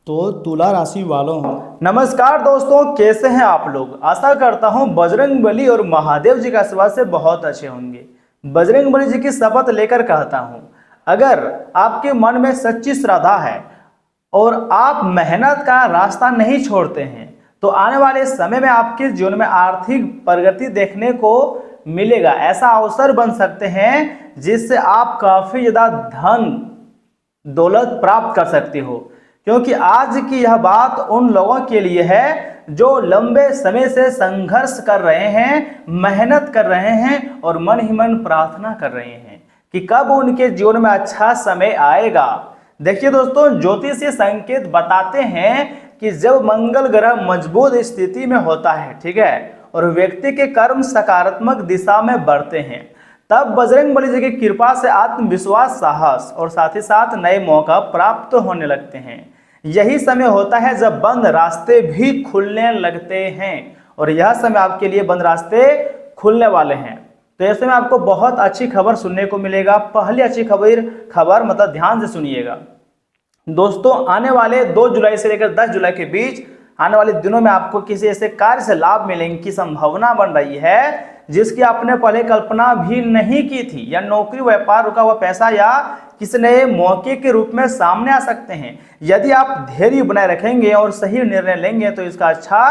तो तुला राशि वालों, नमस्कार दोस्तों, कैसे हैं आप लोग। आशा करता हूं बजरंगबली और महादेव जी का आशीर्वाद से बहुत अच्छे होंगे। बजरंगबली जी की शपथ लेकर कहता हूं, अगर आपके मन में सच्ची श्रद्धा है और आप मेहनत का रास्ता नहीं छोड़ते हैं तो आने वाले समय में आपके जीवन में आर्थिक प्रगति देखने को मिलेगा। ऐसा अवसर बन सकते हैं जिससे आप काफी ज्यादा धन दौलत प्राप्त कर सकते हो, क्योंकि आज की यह बात उन लोगों के लिए है जो लंबे समय से संघर्ष कर रहे हैं, मेहनत कर रहे हैं और मन ही मन प्रार्थना कर रहे हैं कि कब उनके जीवन में अच्छा समय आएगा। देखिए दोस्तों, ज्योतिषीय संकेत बताते हैं कि जब मंगल ग्रह मजबूत स्थिति में होता है, ठीक है, और व्यक्ति के कर्म सकारात्मक दिशा में बढ़ते हैं, तब बजरंगबली जी की कृपा से आत्मविश्वास, साहस और साथ ही साथ नए मौका प्राप्त होने लगते हैं। यही समय होता है जब बंद रास्ते भी खुलने लगते हैं और यह समय आपके लिए बंद रास्ते खुलने वाले हैं। तो ऐसे में आपको बहुत अच्छी खबर सुनने को मिलेगा। पहली अच्छी खबर मतलब ध्यान से सुनिएगा दोस्तों, आने वाले 2 जुलाई से लेकर 10 जुलाई के बीच आने वाले दिनों में आपको किसी ऐसे कार्य से लाभ मिलने की संभावना बन रही है जिसकी आपने पहले कल्पना भी नहीं की थी, या नौकरी, व्यापार, रुका हुआ पैसा या किसी नए मौके के रूप में सामने आ सकते हैं। यदि आप धैर्य बनाए रखेंगे और सही निर्णय लेंगे तो इसका अच्छा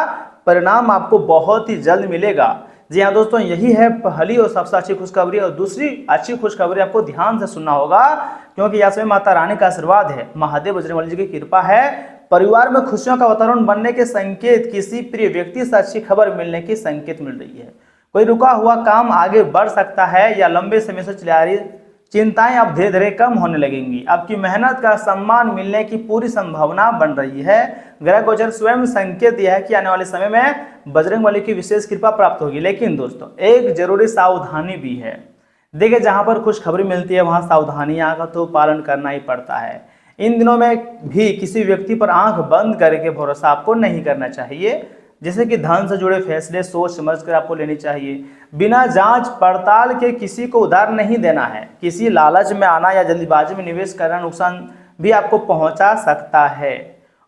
परिणाम आपको बहुत ही जल्द मिलेगा। जी हाँ दोस्तों, यही है पहली और सबसे अच्छी खुशखबरी। और दूसरी अच्छी खुशखबरी आपको ध्यान से सुनना होगा, क्योंकि यहाँ से माता रानी का आशीर्वाद है, महादेव बजरंगबली जी की कृपा है, परिवार में खुशियों का वातावरण बनने के संकेत, किसी प्रिय व्यक्ति से अच्छी खबर मिलने की संकेत मिल रही है। कोई रुका हुआ काम आगे बढ़ सकता है या लंबे समय से चली आ रही चिंताएं अब धीरे धीरे कम होने लगेंगी। आपकी मेहनत का सम्मान मिलने की पूरी संभावना बन रही है। ग्रह गोचर स्वयं संकेत यह है कि आने वाले समय में बजरंगबली की विशेष कृपा प्राप्त होगी। लेकिन दोस्तों, एक जरूरी सावधानी भी है। देखिए, जहां पर खुशखबरी मिलती है वहां सावधानियां का तो पालन करना ही पड़ता है। इन दिनों में भी किसी व्यक्ति पर आंख बंद करके भरोसा आपको नहीं करना चाहिए। जैसे कि धन से जुड़े फैसले सोच समझकर आपको लेनी चाहिए। बिना जांच पड़ताल के किसी को उधार नहीं देना है। किसी लालच में आना या जल्दबाजी में निवेश करना नुकसान भी आपको पहुंचा सकता है।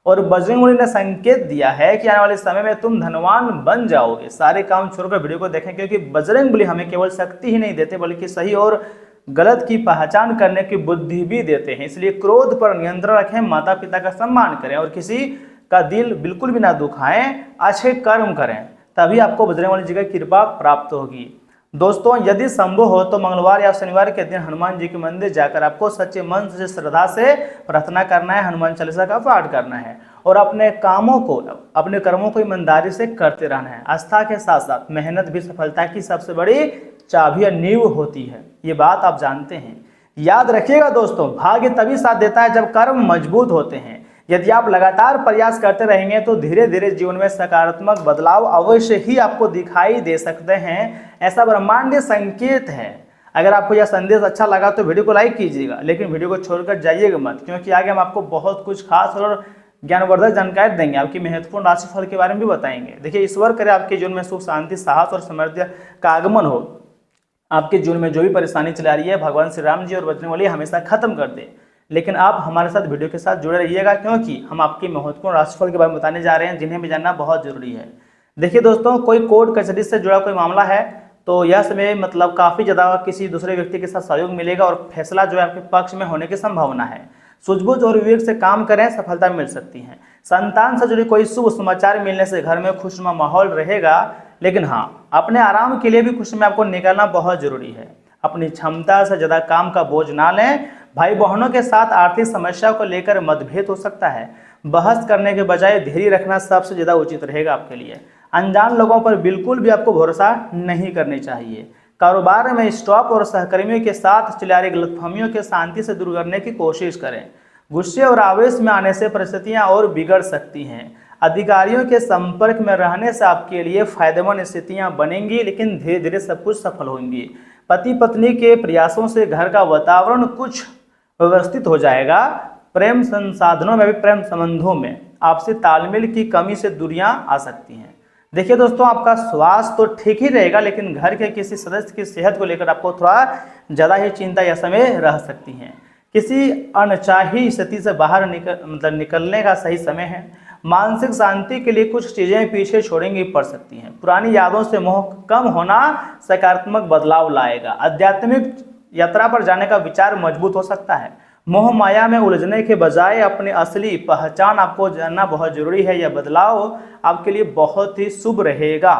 और बजरंगबली ने संकेत दिया है कि आने वाले समय में तुम धनवान बन जाओगे। सारे काम छोड़कर वीडियो को देखें, क्योंकि बजरंगबली हमें केवल शक्ति ही नहीं देते बल्कि सही और गलत की पहचान करने की बुद्धि भी देते हैं। इसलिए क्रोध पर नियंत्रण रखें, माता पिता का सम्मान करें और किसी का दिल बिल्कुल भी ना दुखाएं, अच्छे कर्म करें, तभी आपको बजरंगबली जी की कृपा प्राप्त होगी। दोस्तों, यदि संभव हो तो मंगलवार या शनिवार के दिन हनुमान जी के मंदिर जाकर आपको सच्चे मन से, श्रद्धा से प्रार्थना करना है, हनुमान चालीसा का पाठ करना है और अपने कर्मों को ईमानदारी से करते रहना है। आस्था के साथ साथ मेहनत भी सफलता की सबसे बड़ी चाबी या नींव होती है। ये बात आप जानते हैं। याद रखिएगा दोस्तों, भाग्य तभी साथ देता है जब कर्म मजबूत होते हैं। यदि आप लगातार प्रयास करते रहेंगे तो धीरे धीरे जीवन में सकारात्मक बदलाव अवश्य ही आपको दिखाई दे सकते हैं। ऐसा ब्रह्मांडीय संकेत है। अगर आपको यह संदेश अच्छा लगा तो वीडियो को लाइक कीजिएगा, लेकिन वीडियो को छोड़कर जाइएगा मत, क्योंकि आगे हम आपको बहुत कुछ खास और ज्ञानवर्धक जानकारी देंगे। आपकी महत्वपूर्ण राशिफल के बारे में भी बताएंगे। देखिए, ईश्वर करे आपके जीवन में सुख, शांति, साहस और समृद्धि का आगमन हो। आपके जीवन में जो भी परेशानी चला रही है, भगवान श्री राम जी और बजरंगबली हमेशा खत्म कर दे। लेकिन आप हमारे साथ वीडियो के साथ जुड़े रहिएगा, क्योंकि हम आपकी महत्वपूर्ण राशिफल के बारे में बताने जा रहे हैं, जिन्हें भी जानना बहुत जरूरी है। देखिए दोस्तों, कोई कोर्ट कचहरी से जुड़ा कोई मामला है तो यह समय मतलब काफ़ी ज़्यादा किसी दूसरे व्यक्ति के साथ सहयोग मिलेगा और फैसला जो है आपके पक्ष में होने की संभावना है। सूझबूझ और विवेक से काम करें, सफलता मिल सकती है। संतान से जुड़ी कोई शुभ समाचार मिलने से घर में खुशनुमा माहौल रहेगा। लेकिन हाँ, अपने आराम के लिए भी खुशी में आपको निकलना बहुत जरूरी है। अपनी क्षमता से ज़्यादा काम का बोझ ना लें। भाई बहनों के साथ आर्थिक समस्या को लेकर मतभेद हो सकता है। बहस करने के बजाय धैर्य रखना सबसे ज़्यादा उचित रहेगा आपके लिए। अनजान लोगों पर बिल्कुल भी आपको भरोसा नहीं करनी चाहिए। कारोबार में स्टॉप और सहकर्मियों के साथ चले आ रही गलतफहमियों के शांति से दूर करने की कोशिश करें। गुस्से और आवेश में आने से परिस्थितियां और बिगड़ सकती हैं। अधिकारियों के संपर्क में रहने से आपके लिए फायदेमंद स्थितियां बनेंगी, लेकिन धीरे धीरे सब कुछ सफल होंगी। पति पत्नी के प्रयासों से घर का वातावरण कुछ व्यवस्थित हो जाएगा। प्रेम संसाधनों में भी, प्रेम संबंधों में आपसी तालमेल की कमी से दूरियां आ सकती हैं। देखिए दोस्तों, आपका स्वास्थ्य तो ठीक ही रहेगा, लेकिन घर के किसी सदस्य की सेहत को लेकर आपको थोड़ा ज़्यादा ही चिंता या समय रह सकती है। किसी अनचाही स्थिति से बाहर निकलने का सही समय है। मानसिक शांति के लिए कुछ चीजें पीछे छोड़ेंगी पड़ सकती हैं। पुरानी यादों से मोह कम होना सकारात्मक बदलाव लाएगा। आध्यात्मिक यात्रा पर जाने का विचार मजबूत हो सकता है। मोह माया में उलझने के बजाय अपनी असली पहचान आपको जानना बहुत जरूरी है। यह बदलाव आपके लिए बहुत ही शुभ रहेगा।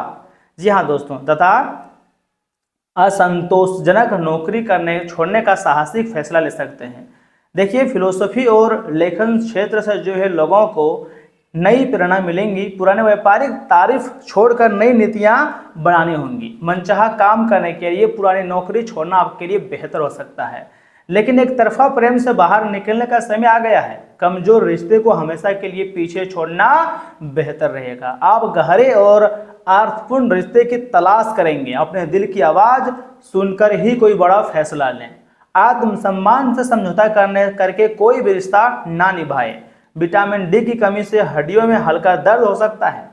जी हाँ दोस्तों, तथा असंतोषजनक नौकरी करने छोड़ने का साहसिक फैसला ले सकते हैं। देखिए, फिलोसफी और लेखन क्षेत्र से जो है लोगों को नई प्रेरणा मिलेंगी। पुराने व्यापारिक तारीफ छोड़कर नई नीतियां बनानी होंगी। मनचाहा काम करने के लिए पुरानी नौकरी छोड़ना आपके लिए बेहतर हो सकता है। लेकिन एक तरफा प्रेम से बाहर निकलने का समय आ गया है। कमजोर रिश्ते को हमेशा के लिए पीछे छोड़ना बेहतर रहेगा। आप गहरे और अर्थपूर्ण रिश्ते की तलाश करेंगे। अपने दिल की आवाज सुनकर ही कोई बड़ा फैसला लें। आत्मसम्मान से समझौता करके कोई भी रिश्ता ना निभाए। विटामिन डी की कमी से हड्डियों में हल्का दर्द हो सकता है।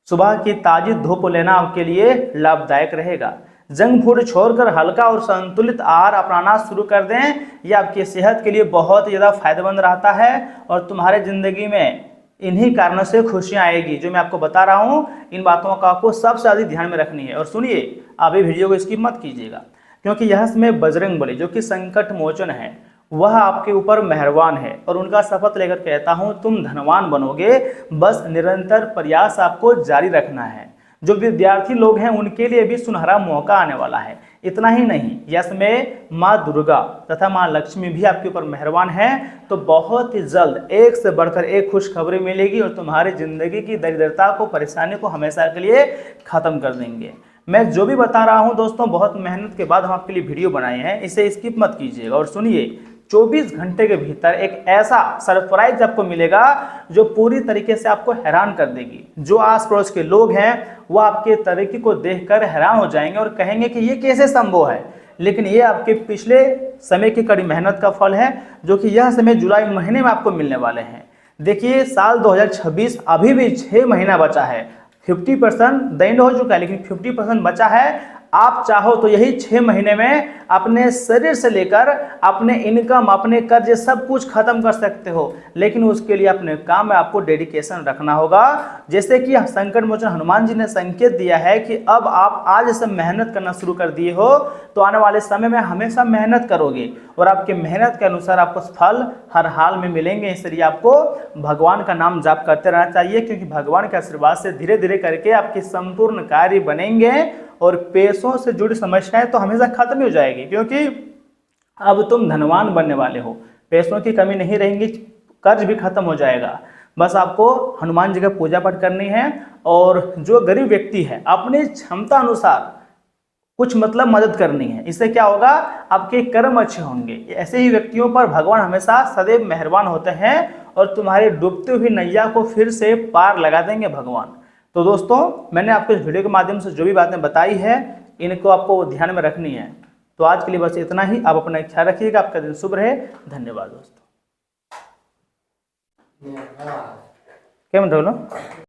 सुबह की ताजी धूप लेना आपके लिए लाभदायक रहेगा। जंक फूड छोड़कर हल्का और संतुलित आहार अपनाना शुरू कर दें। यह आपकी सेहत के लिए बहुत ज़्यादा फायदेमंद रहता है और तुम्हारे जिंदगी में इन्हीं कारणों से खुशियां आएगी जो मैं आपको बता रहा हूँ। इन बातों का आपको सबसे अधिक ध्यान में रखनी है। और सुनिए, आप ये वीडियो को स्किप मत कीजिएगा, क्योंकि यह समय बजरंगबली जो कि संकट मोचन है, वह आपके ऊपर मेहरबान है और उनका शपथ लेकर कहता हूं, तुम धनवान बनोगे। बस निरंतर प्रयास आपको जारी रखना है। जो विद्यार्थी लोग हैं उनके लिए भी सुनहरा मौका आने वाला है। इतना ही नहीं, इसमें माँ दुर्गा तथा माँ लक्ष्मी भी आपके ऊपर मेहरबान है। तो बहुत ही जल्द एक से बढ़कर एक खुशखबरी मिलेगी और तुम्हारी जिंदगी की दरिद्रता को, परेशानी को हमेशा के लिए खत्म कर देंगे। मैं जो भी बता रहा हूं दोस्तों, बहुत मेहनत के बाद हम आपके लिए वीडियो बनाए हैं, इसे स्किप मत कीजिएगा। और सुनिए, 24 घंटे के भीतर एक ऐसा सरप्राइज आपको मिलेगा जो पूरी तरीके से आपको हैरान कर देगी। जो आस पड़ोस के लोग हैं वो आपके तरीके को देखकर हैरान हो जाएंगे और कहेंगे कि ये कैसे संभव है। लेकिन ये आपके पिछले समय की कड़ी मेहनत का फल है, जो कि यह समय जुलाई महीने में आपको मिलने वाले हैं। देखिए, साल 2026 अभी भी 6 महीना बचा है। 50% दैंड हो चुका है, लेकिन 50% बचा है। आप चाहो तो यही 6 महीने में अपने शरीर से लेकर अपने इनकम, अपने कर्ज सब कुछ खत्म कर सकते हो। लेकिन उसके लिए अपने काम में आपको डेडिकेशन रखना होगा। जैसे कि संकट मोचन हनुमान जी ने संकेत दिया है कि अब आप आज से मेहनत करना शुरू कर दिए हो तो आने वाले समय में हमेशा मेहनत करोगे और आपके मेहनत के अनुसार आपको फल हर हाल में मिलेंगे। इसलिए आपको भगवान का नाम जाप करते रहना चाहिए, क्योंकि भगवान के आशीर्वाद से धीरे धीरे करके आपके संपूर्ण कार्य बनेंगे और पैसों से जुड़ी समस्याएं तो हमेशा खत्म हो जाएगी, क्योंकि अब तुम धनवान बनने वाले हो। पैसों की कमी नहीं रहेगी, कर्ज भी खत्म हो जाएगा। बस आपको हनुमान जी का पूजा पाठ करनी है और जो गरीब व्यक्ति है अपनी क्षमता अनुसार कुछ मतलब मदद करनी है। इससे क्या होगा, आपके कर्म अच्छे होंगे। ऐसे ही व्यक्तियों पर भगवान हमेशा सदैव मेहरबान होते हैं और तुम्हारी डूबती हुई नैया को फिर से पार लगा देंगे भगवान। तो दोस्तों, मैंने आपको इस वीडियो के माध्यम से जो भी बातें बताई है इनको आपको ध्यान में रखनी है। तो आज के लिए बस इतना ही। आप अपना ख्याल रखिएगा। आपका दिन शुभ रहे। धन्यवाद दोस्तों। क्या बोलो।